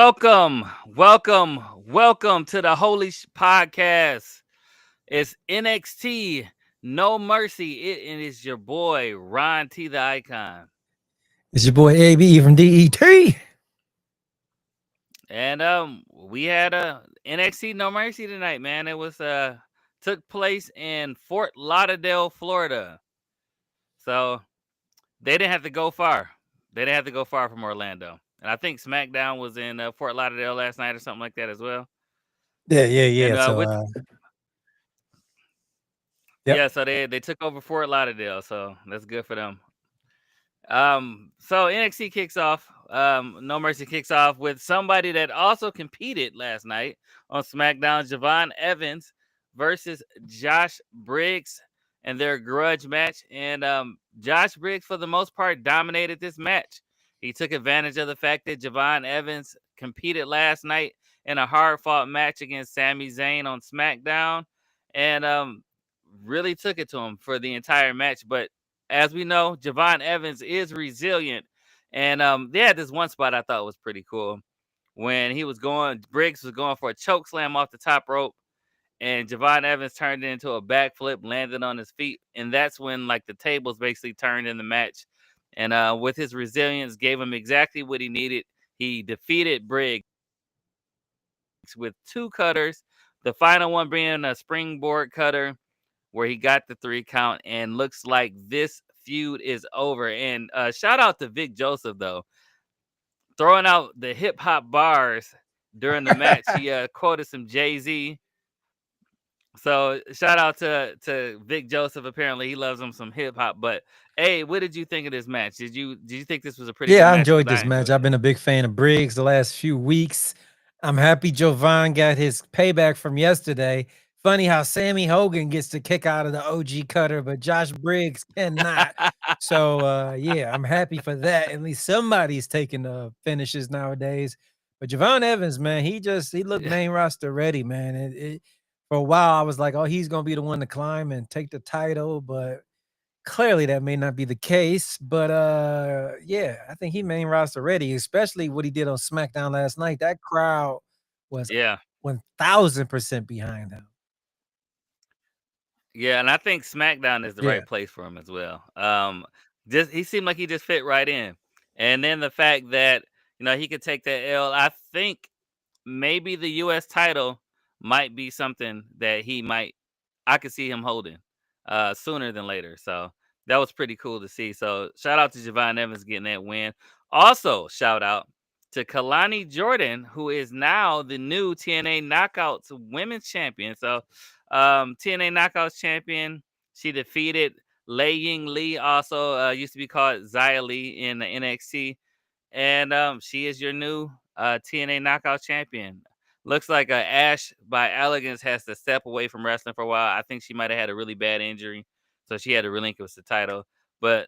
Welcome to the Podcast. It's NXT No Mercy. It is your boy Ron T the Icon, It's your boy AB from DET. and we had a NXT No Mercy tonight, man. It was took place in Fort Lauderdale, Florida. So they didn't have to go far. They didn't have to go far from Orlando, and I think SmackDown was in Fort Lauderdale last night or something like that as well. Yeah. And So, with yep. Yeah, so they took over Fort Lauderdale, so that's good for them. So NXT kicks off. No Mercy kicks off with somebody that also competed last night on SmackDown, Javon Evans versus Josh Briggs, and their grudge match. And Josh Briggs, for the most part, dominated this match. He took advantage of the fact that Javon Evans competed last night in a hard-fought match against Sami Zayn on SmackDown, and really took it to him for the entire match. But as we know, Javon Evans is resilient. And they had this one spot I thought was pretty cool when Briggs was going for a choke slam off the top rope, and Javon Evans turned it into a backflip, landed on his feet, and that's when like the tables basically turned in the match. And with his resilience, gave him exactly what he needed. He defeated Briggs with two cutters, the final one being a springboard cutter where he got the 3 count, and looks like this feud is over. And shout out to Vic Joseph though, throwing out the hip hop bars during the match. He quoted some Jay-Z. So shout out to Vic Joseph. Apparently he loves him some hip hop. But hey, what did you think of this match? Did you think this was a pretty good Yeah, I match? enjoyed Because I this match. enjoyed I've it. been a big fan of Briggs the last few weeks. I'm happy Jovan got his payback from yesterday. Funny how Sammy Hogan gets to kick out of the OG cutter, but Josh Briggs cannot. So yeah, I'm happy for that. At least somebody's taking the finishes nowadays. But Javon Evans, man, he looked main roster ready, man. For a while, I was like, oh, he's gonna be the one to climb and take the title, but clearly that may not be the case. But yeah, I think he main roster ready, especially what he did on SmackDown last night. That crowd was Yeah. 1000% behind him. Yeah, and I think SmackDown is the Yeah. right place for him as well. Just he seemed like he just fit right in, and then the fact that he could take that L. I think maybe the U.S. title might be something that I could see him holding sooner than later. So that was pretty cool to see. So shout out to Javon Evans getting that win. Also shout out to Kalani Jordan, who is now the new TNA Knockouts Women's Champion. So TNA Knockouts Champion, she defeated Lei Ying Lee, also used to be called Xia Lee in the NXT, and she is your new TNA Knockout Champion. Looks like Ash by Elegance has to step away from wrestling for a while. I think she might have had a really bad injury, so she had to relinquish the title. But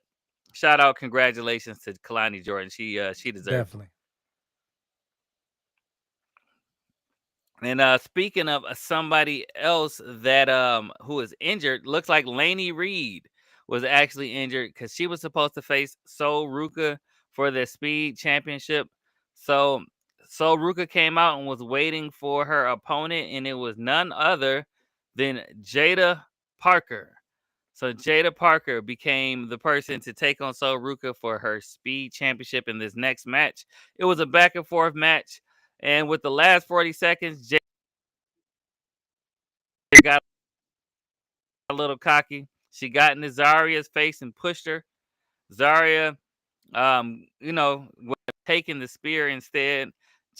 shout out, congratulations to Kalani Jordan. She deserves it. Definitely. And speaking of somebody else that who is injured, looks like Lainey Reed was actually injured because she was supposed to face Sol Ruka for the Speed Championship. So Sol Ruka came out and was waiting for her opponent, and it was none other than Jada Parker. So Jada Parker became the person to take on Sol Ruka for her Speed Championship in this next match. It was a back and forth match, and with the last 40 seconds, got a little cocky. She got into Zaria's face and pushed her. Zaria, was taking the spear instead.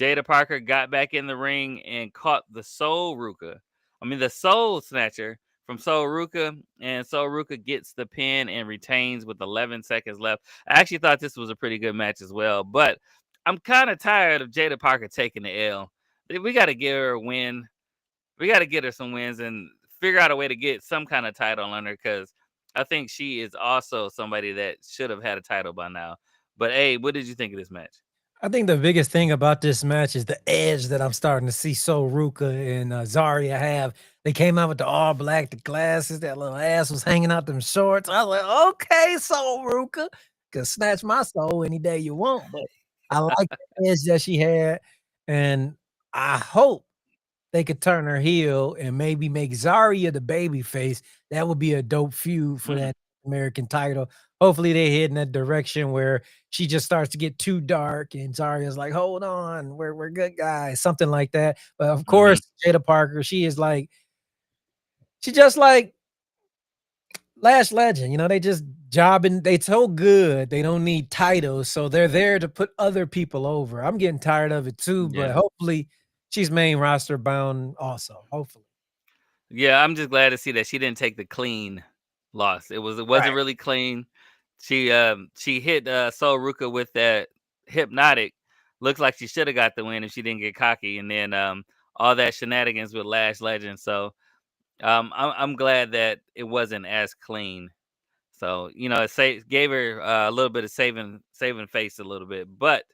Jada Parker got back in the ring and caught the the Soul Snatcher from Soul Ruka, and Soul Ruka gets the pin and retains with 11 seconds left. I actually thought this was a pretty good match as well, but I'm kind of tired of Jada Parker taking the L. We got to give her a win. We got to get her some wins and figure out a way to get some kind of title on her, because I think she is also somebody that should have had a title by now. But hey, what did you think of this match? I think the biggest thing about this match is the edge that I'm starting to see So Ruka and Zarya have. They came out with the all black, the glasses, that little ass was hanging out them shorts. I was like, okay, So Ruka, can snatch my soul any day you want. But I like the edge that she had. and I hope they could turn her heel and maybe make Zarya the baby face. That would be a dope feud for Mhm. that American title. Hopefully, they head in that direction where she just starts to get too dark and Zarya's like, "Hold on, we're good guys," something like that. But of Mhm. course, Jada Parker, she is like she just like Lash Legend, they just jobbing. They so good. They don't need titles, so they're there to put other people over. I'm getting tired of it too, but Yeah. hopefully she's main roster bound also. Hopefully. Yeah, I'm just glad to see that she didn't take the clean loss. It wasn't Right. really clean. She hit Sol Ruka with that hypnotic. Looks like she should have got the win if she didn't get cocky, and then all that shenanigans with Lash Legend. So I'm glad that it wasn't as clean. So it gave her a little bit of saving face a little bit. But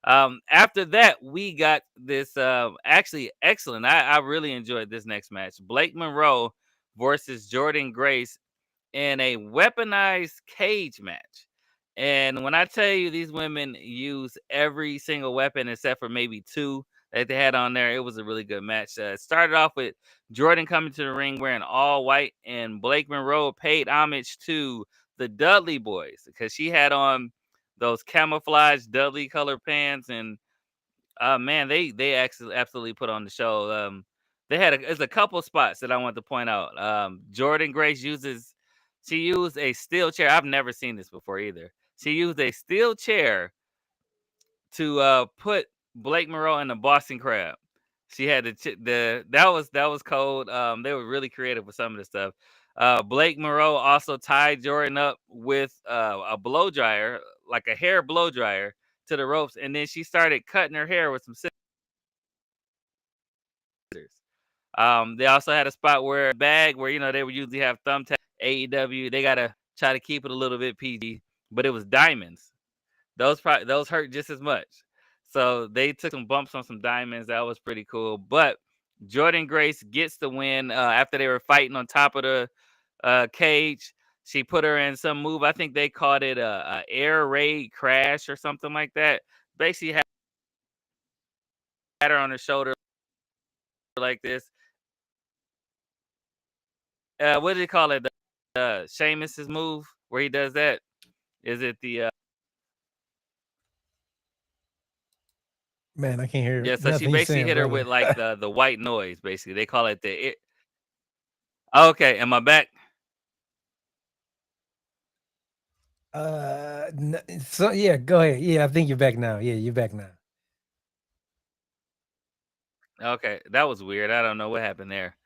after that, we got this actually excellent. I really enjoyed this next match: Blake Monroe versus Jordan Grace in a weaponized cage match. And when I tell you these women use every single weapon except for maybe two that they had on there, it was a really good match. It started off with Jordan coming to the ring wearing all white, and Blake Monroe paid homage to the Dudley Boys because she had on those camouflage Dudley color pants, and man, they actually absolutely put on the show. They had there's a couple spots that I want to point out. Jordan Grace she used a steel chair. I've never seen this before either. She used a steel chair to put Blake Monroe in the Boston Crab. She had the that was cold. They were really creative with some of the stuff. Blake Monroe also tied Jordan up with a blow dryer, like a hair blow dryer, to the ropes, and then she started cutting her hair with some scissors. They also had a spot where bag where they would usually have thumbtacks. AEW, they gotta try to keep it a little bit PG, but it was diamonds. Those hurt just as much. So they took some bumps on some diamonds. That was pretty cool. But Jordan Grace gets the win after they were fighting on top of the cage. She put her in some move. I think they called it a air raid crash or something like that. Basically had her on her shoulder like this. What do they call it? Sheamus's move where he does that. Is it the Man, I can't hear yeah? So she nothing you basically saying, hit her with brother. like the white noise. Basically, they call it the. Okay, am I back? So yeah, go ahead. Yeah, I think you're back now. Yeah, you're back now. Okay, that was weird. I don't know what happened there.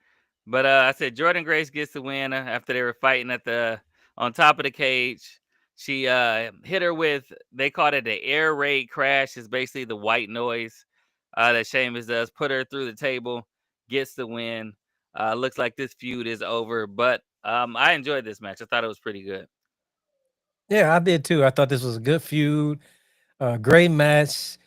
But I said Jordan Grace gets the win after they were fighting at the on top of the cage. She hit her with they called it the air raid crash. Is basically the white noise that Sheamus does. Put her through the table, gets the win. Looks like this feud is over, but I enjoyed this match. I thought it was pretty good. Yeah, I did too. I thought this was a good feud, great match.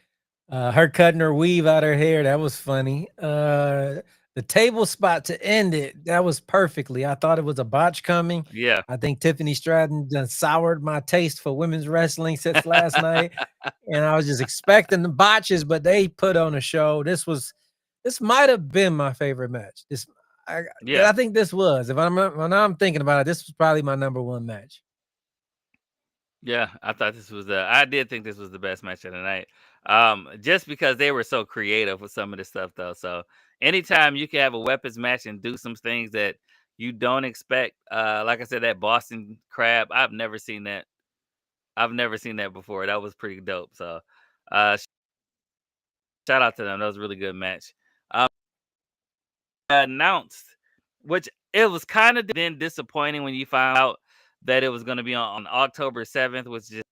Her cutting her weave out her hair, that was funny. The table spot to end it, that was perfectly. I thought it was a botch coming. Yeah. I think Tiffany Stratton done soured my taste for women's wrestling since last night, and I was just expecting the botches, but they put on a show. This might have been my favorite match. I, Yeah. I think this was. If I'm when I'm thinking about it, this was probably my number one match. Yeah, I thought this was I did think this was the best match of the night. Just because they were so creative with some of this stuff though. So anytime you can have a weapons match and do some things that you don't expect, like I said, that Boston crab, I've never seen that. I've never seen that before. That was pretty dope. So shout out to them. That was a really good match. Um announced, which it was kind of then disappointing when you found out that it was going to be on October 7th, which is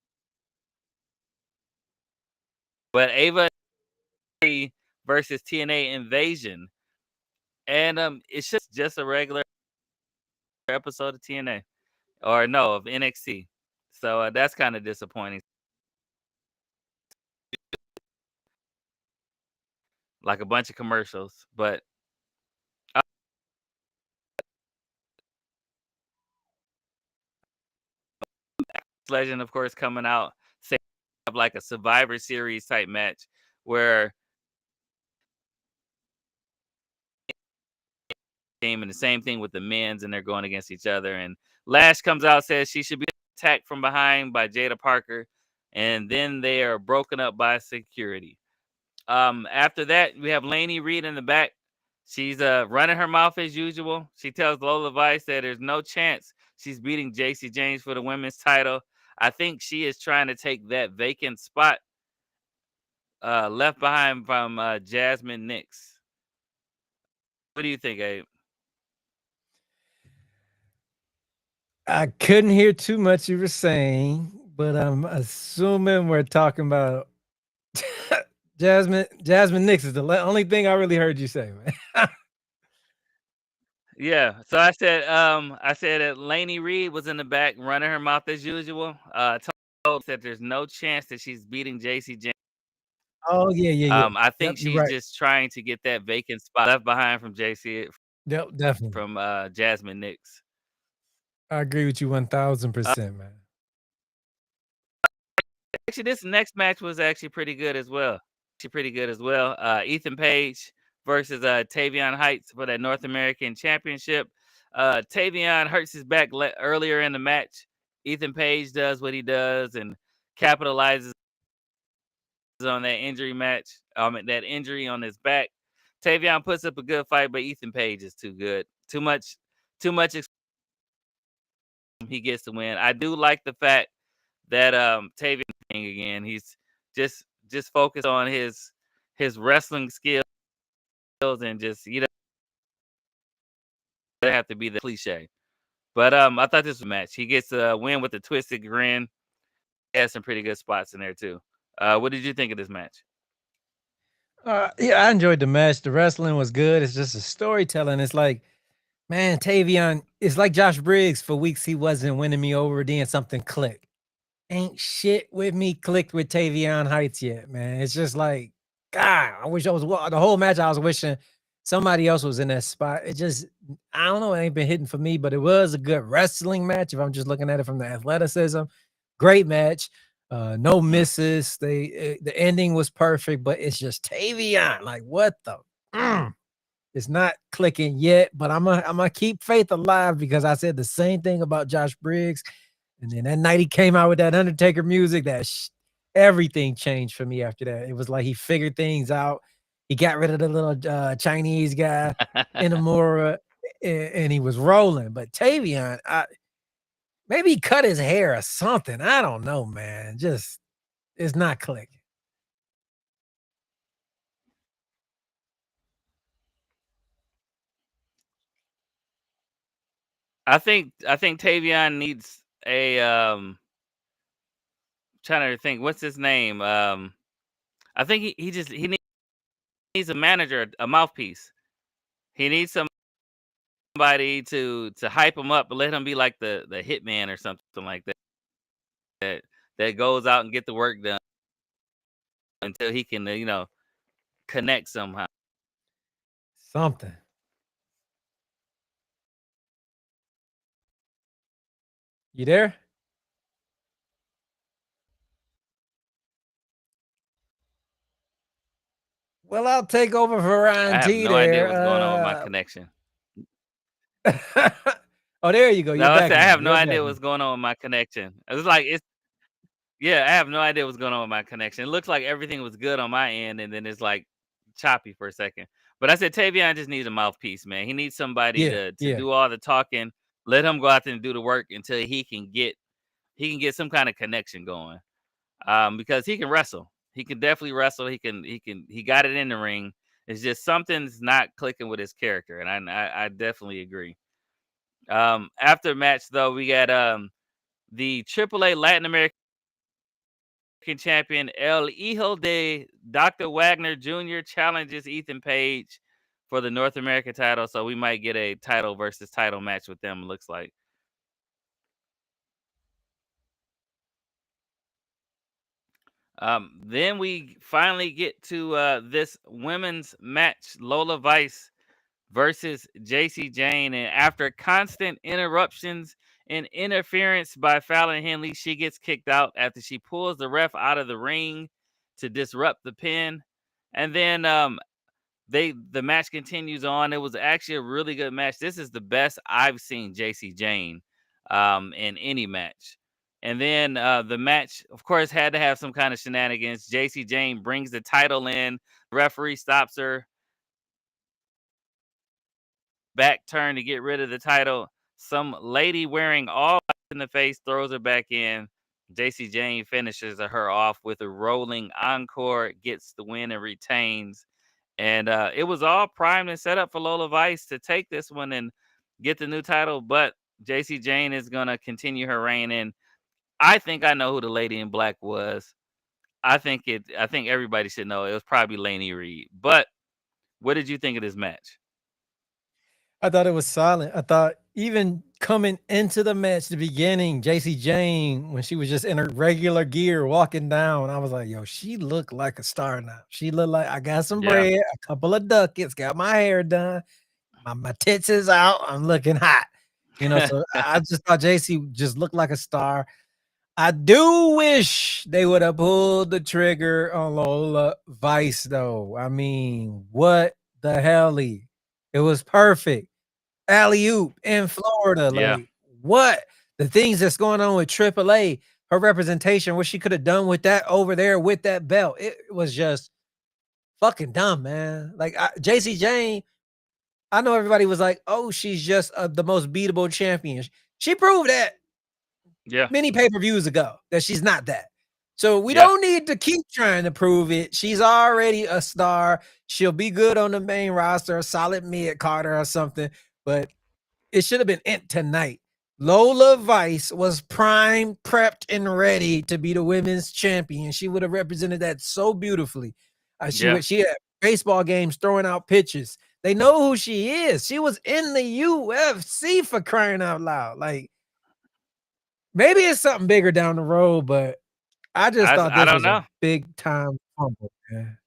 but Ava versus TNA Invasion, and it's just a regular episode of TNA or no of NXT. So that's kind of disappointing. Like a bunch of commercials, but uh, Legend, of course, coming out saying like a Survivor Series type match where team, and the same thing with the men's, and they're going against each other. And Lash comes out, says she should be attacked from behind by Jada Parker, and then they are broken up by security. After that, we have Lainey Reed in the back. She's running her mouth as usual. She tells Lola Vice that there's no chance she's beating JC James for the women's title. I think she is trying to take that vacant spot left behind from Jasmine Nix. What do you think, Abe? I couldn't hear too much you were saying, but I'm assuming we're talking about Jasmine Nix is the only thing I really heard you say, man. Yeah. So I said that Lainey Reed was in the back running her mouth as usual. Told that there's no chance that she's beating JC James. Oh, yeah, yeah, yeah. I Yep, think you're she's right. just trying to get that vacant spot left behind from JC Yep, definitely. from Jasmine Nix. I agree with you 1000%, man. Actually, this next match was actually pretty good as well. Ethan Page versus Tavion Heights for that North American Championship. Tavion hurts his back earlier in the match. Ethan Page does what he does and capitalizes on that injury that injury on his back. Tavion puts up a good fight, but Ethan Page is too good. Too much. He gets the win. I do like the fact that Tavion again. He's just focused on his wrestling skills and just have to be the cliche. But I thought this was a match. He gets a win with the twisted grin. He has some pretty good spots in there too. What did you think of this match? Yeah, I enjoyed the match. The wrestling was good. It's just the storytelling. It's like, man, Tavion, it's like Josh Briggs for weeks he wasn't winning me over, then something clicked. Ain't shit with me clicked with Tavion Heights yet, man. It's just like, God, I wish I was the whole match. I was wishing somebody else was in that spot. It just, I don't know, it ain't been hitting for me, but it was a good wrestling match. If I'm just looking at it from the athleticism, great match. No misses. The ending was perfect, but it's just Tavion. Like, what the? It's not clicking yet, but I'm gonna keep faith alive because I said the same thing about Josh Briggs. And then that night he came out with that Undertaker music, everything changed for me after that. It was like he figured things out. He got rid of the little Chinese guy, Inamura, and he was rolling. But Tavion, maybe he cut his hair or something. I don't know, man. Just it's not clicking. I think Tavion needs a trying to think what's his name. I think he needs a manager, a mouthpiece. He needs somebody to hype him up and let him be like the hitman or something like that goes out and get the work done until he can connect somehow. Something. You there? Well, I'll take over for I Ryan have T no idea there. what's going on with my connection. Oh, there you go. You're No, I back said I now. have no You're back idea now. what's going on with my connection. It's yeah, I have no idea what's going on with my connection. It looks like everything was good on my end, and then it's like choppy for a second. But I said Tavion just needs a mouthpiece, man. He needs somebody Yeah, to yeah. do all the talking. Let him go out there and do the work until he can get some kind of connection going. Because he can wrestle. He can definitely wrestle. He got it in the ring. It's just something's not clicking with his character, and I definitely agree. After match though, we got the AAA Latin American champion El Hijo de Dr. Wagner Jr. challenges Ethan Page for the North American title. So we might get a title versus title match with them. It looks like. Then we finally get to this women's match: Lola Vice versus JC Jane. And after constant interruptions and interference by Fallon Henley, she gets kicked out after she pulls the ref out of the ring to disrupt the pin. And then the match continues on. It was actually a really good match. This is the best I've seen JC Jane in any match. And then the match, of course, had to have some kind of shenanigans. JC Jane brings the title in. Referee stops her. Back turn to get rid of the title. Some lady wearing all in the face throws her back in. JC Jane finishes her off with a rolling encore, gets the win and retains. And it was all primed and set up for Lola Vice to take this one and get the new title. But JC Jane is going to continue her reign. And I think I know who the lady in black was. I think everybody should know. It was probably Laney Reed. But what did you think of this match? I thought it was solid. I thought even coming into the match, the beginning, JC Jane, when she was just in her regular gear walking down, I was like, yo, she looked like a star now. She looked like I got some Yeah. bread, a couple of ducats, got my hair done, my tits is out, I'm looking hot. So I just thought JC just looked like a star. I do wish they would have pulled the trigger on Lola Vice, though. I mean, what the hell? It was perfect. Alley-oop in Florida, Yeah. like, what? The things that's going on with AAA, her representation, what she could have done with that over there with that belt, it was just fucking dumb, man. Like, JC Jane, I know everybody was like, "Oh, she's just, the most beatable champion." She proved that Yeah. many pay-per-views ago that she's not that. So we Yeah. don't need to keep trying to prove it. She's already a star. She'll be good on the main roster, a solid mid-carder or something, but it should have been it tonight. Lola Vice was prime, prepped, and ready to be the women's champion. She would have represented that so beautifully. Yeah. She had baseball games throwing out pitches. They know who she is. She was in the UFC for crying out loud. Like, maybe it's something bigger down the road, but I just thought I this don't was a know. big time fumble, man.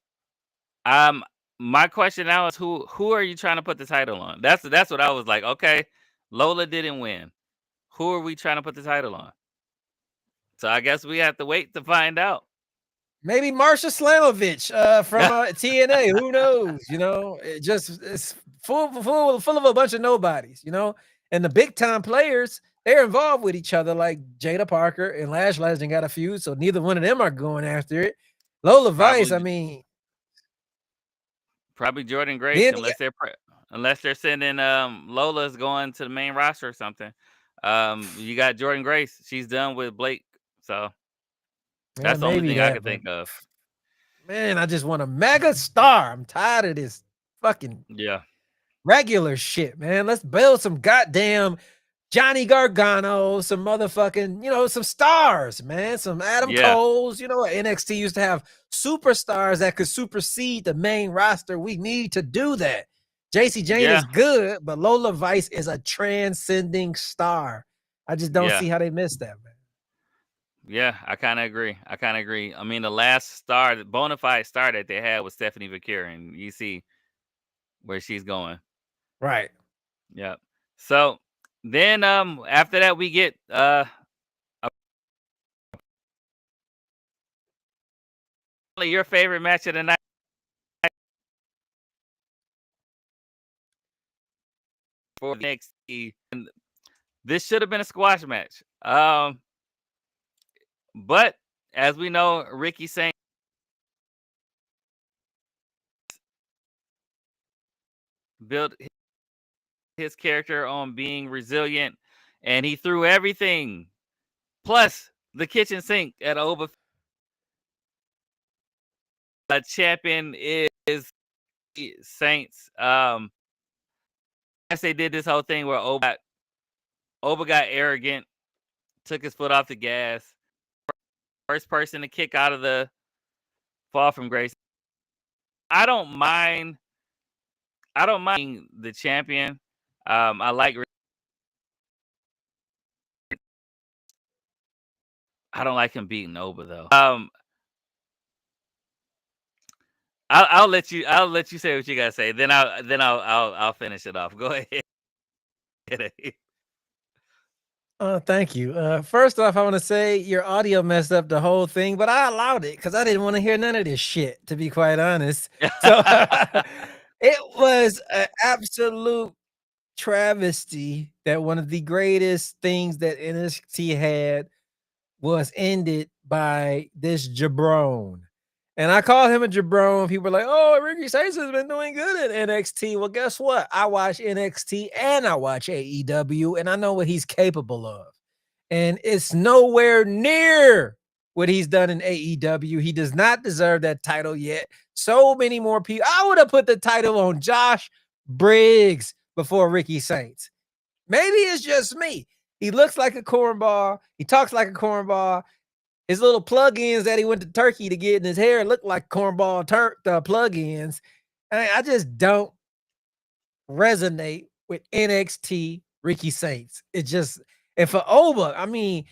Um, my question now is who are you trying to put the title on? That's what I was like. Okay, Lola didn't win. Who are we trying to put the title on? So I guess we have to wait to find out. Maybe Marsha Slamovich from TNA. Who knows? It's full of a bunch of nobodies. And the big time players, they're involved with each other. Like Jada Parker and Lash Legend got a feud, so neither one of them are going after it. Lola Vice, I probably mean, probably Jordan Grace then unless they're sending Lola's going to the main roster or something. You got Jordan Grace. She's done with Blake, so yeah, that's the only maybe thing I that, can but think of. man, I just want a mega star. I'm tired of this fucking Yeah. regular shit, man. Let's build some goddamn Johnny Gargano, some motherfucking, some stars, man. Some Adam Yeah. Coles. NXT used to have superstars that could supersede the main roster. We need to do that. JC Jane Yeah. is good, but Lola Vice is a transcending star. I just don't Yeah. see how they missed that, man. Yeah, I kind of agree. I mean, the last star, the bona fide star that they had was Stephanie Vakir, and you see where she's going. Right. Yeah. So then, after that, we get your favorite match of the night for NXT. And this should have been a squash match. But as we know, Ricky Saint built his character on being resilient, and he threw everything plus the kitchen sink at Oba. Champion is Saints. Guess they did this whole thing where Oba got arrogant, took his foot off the gas. First person to kick out of the fall from grace. I don't mind the champion. I like. I don't like him beating Oba though. I'll let you say what you gotta say. Then I'll finish it off. Go ahead. Thank you. First off, I want to say your audio messed up the whole thing, but I allowed it because I didn't want to hear none of this shit, to be quite honest. So was an absolute travesty that one of the greatest things that NXT had was ended by this jabron. And I call him a jabron. People are like, oh, Ricky Saints has been doing good at NXT. Well, guess what? I watch NXT and I watch AEW, and I know what he's capable of. And it's nowhere near what he's done in AEW. He does not deserve that title yet. So many more people. I would have put the title on Josh Briggs before Ricky Saints. Maybe it's just me. He looks like a cornball. He talks like a cornball. His little plugins that he went to Turkey to get in his hair look like cornball plugins. I just don't resonate with NXT Ricky Saints. It just, and for Oba, I mean,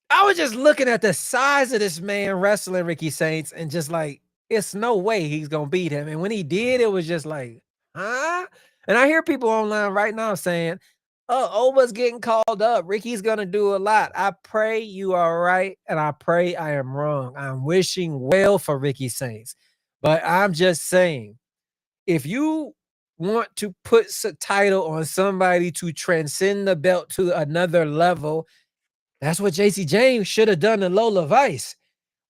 I was just looking at the size of this man wrestling Ricky Saints and just like, it's no way he's gonna beat him. And when he did, it was just like, huh? And I hear people online right now saying, oh, Oba's getting called up. Ricky's gonna do a lot. I pray you are right, and I pray I am wrong. I'm wishing well for Ricky Saints. But I'm just saying, if you want to put a title on somebody to transcend the belt to another level, that's what JC James should have done to Lola Vice.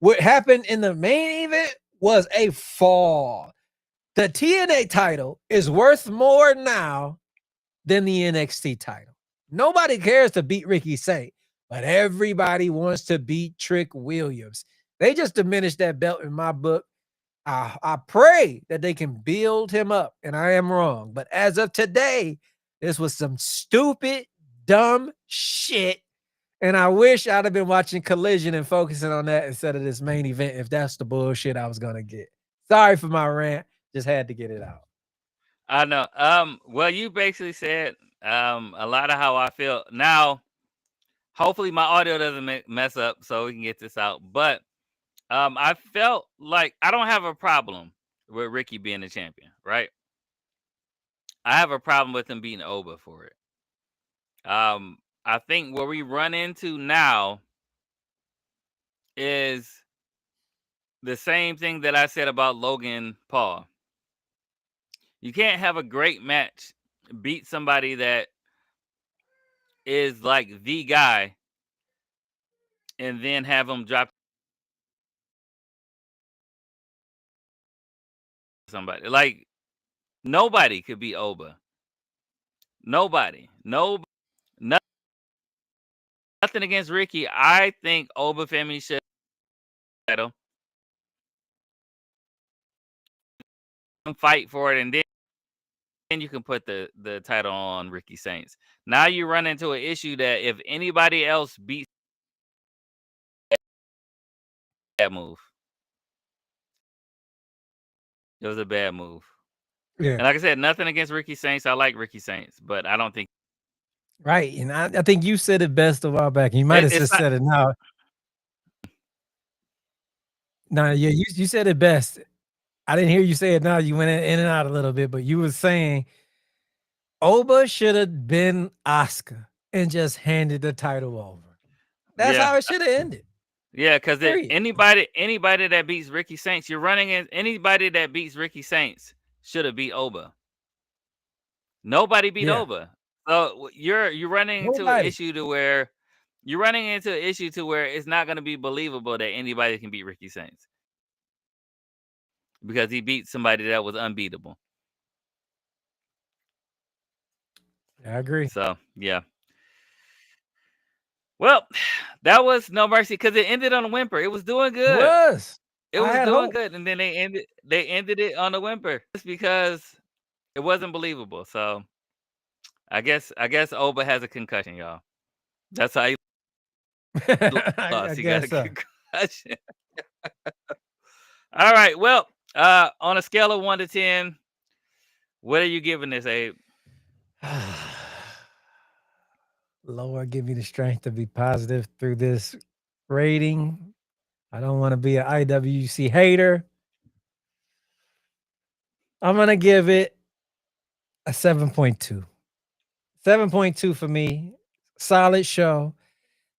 What happened in the main event was a fall. The TNA title is worth more now than the NXT title. Nobody cares to beat Ricky Saint, but everybody wants to beat Trick Williams. They just diminished that belt in my book. I pray that they can build him up, and I am wrong. But as of today, this was some stupid, dumb shit. And I wish I'd have been watching Collision and focusing on that instead of this main event if that's the bullshit I was going to get. Sorry for my rant. Just had to get it out. I know. Well, you basically said a lot of how I feel. Now, hopefully my audio doesn't mess up so we can get this out. But I felt like I don't have a problem with Ricky being the champion, right? I have a problem with him being Oba for it. I think where we run into now is the same thing that I said about Logan Paul. You can't have a great match, beat somebody that is like the guy, and then have him drop somebody. Like nobody could be Oba. Nobody. No. Nothing against Ricky. I think Oba family should title fight for it, and then you can put the title on Ricky Saints. Now you run into an issue that if anybody else beats that move, it was a bad move. Yeah. And like I said, nothing against Ricky Saints. I like Ricky Saints, but I don't think Right. And I think you said it best a while back. You might have it's just not. said it now. No, yeah, you said it best. I didn't hear you say it now. You went in and out a little bit, but you were saying Oba should have been Oscar and just handed the title over. That's Yeah, how it should have ended. yeah, because Period. anybody that beats Ricky Saints, you're running in anybody that beats Ricky Saints should have beat Oba. Nobody beat Yeah. Oba. So you're running into an Nobody. issue to where it's not going to be believable that anybody can beat Ricky Saints because he beat somebody that was unbeatable. I agree. So yeah. Well, that was No Mercy because it ended on a whimper. It was doing It good. was. It I was had doing hope. good, and then they ended it on a whimper just because it wasn't believable. So I guess Oba has a concussion, y'all. That's how he I lost. He got a guess so. concussion. All right. Well, on a scale of 1 to 10, what are you giving this, Abe? Lord, give me the strength to be positive through this rating. I don't want to be an IWC hater. I'm going to give it a 7.2. 7.2 for me. Solid show.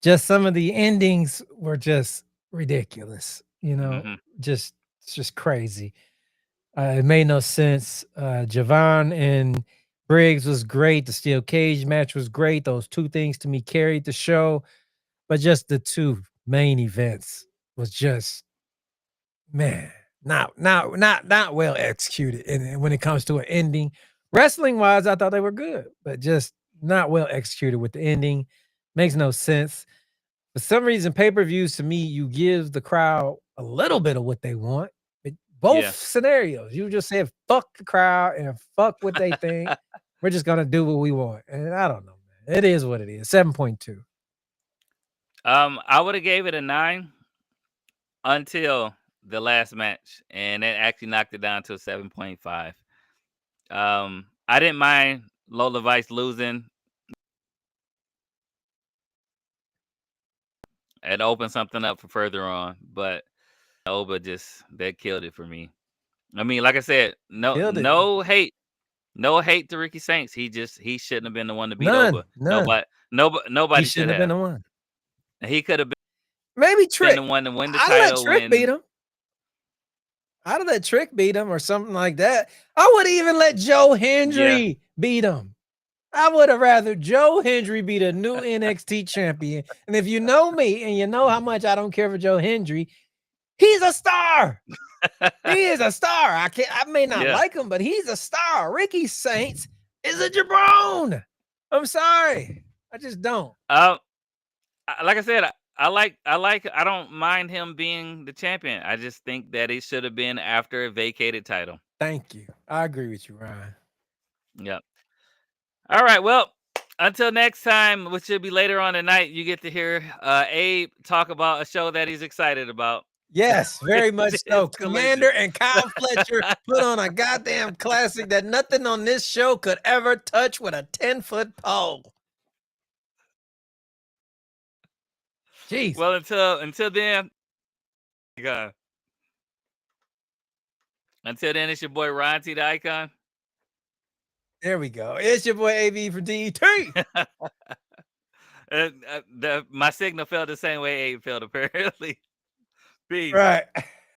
Just some of the endings were just ridiculous, Mm-hmm. just it's just crazy. It made no sense. Javon and Briggs was great. The steel cage match was great. Those two things to me carried the show, but just the two main events was just man, not well executed. And when it comes to an ending, wrestling wise, I thought they were good, but just not well executed with the ending. Makes no sense. For some reason, pay-per-views to me, you give the crowd a little bit of what they want. But both Yeah. scenarios, you just said fuck the crowd and fuck what they think. We're just gonna do what we want. And I don't know, man. It is what it is. 7.2. I would have gave it a 9 until the last match, and it actually knocked it down to a 7.5. I didn't mind Lola Vice losing. It opened something up for further on, but Oba just that killed it for me. I mean, like I said, no Killed it. no hate. No hate to Ricky Saints. He shouldn't have been the one to beat None, Oba. none. He Nobody should shouldn't have been have. the one. He could have Maybe been the Trick. one to win the I'd let title Trick beat when him. I'd have let Trick beat him or something like that. I would even let Joe yeah. Hendry beat him. I would have rather Joe Hendry be the new NXT champion. And if you know me and you know how much I don't care for Joe Hendry, he's a star. He is a star. I may not yeah. like him, but he's a star. Ricky Saints is a jabron. I'm sorry. I just don't. Like I said, I don't mind him being the champion. I just think that it should have been after a vacated title. Thank you. I agree with you, Ryan. Yep. All right. Well, until next time, which should be later on tonight, you get to hear Abe talk about a show that he's excited about. Yes, very much Which is so. Collision. Commander and Kyle Fletcher put on a goddamn classic that nothing on this show could ever touch with a 10-foot pole. Jeez. Well, until then, yeah. Until then, it's your boy Ron T the Icon. There we go. It's your boy AB from DET. My signal felt the same way Abe felt apparently. Peace. Right.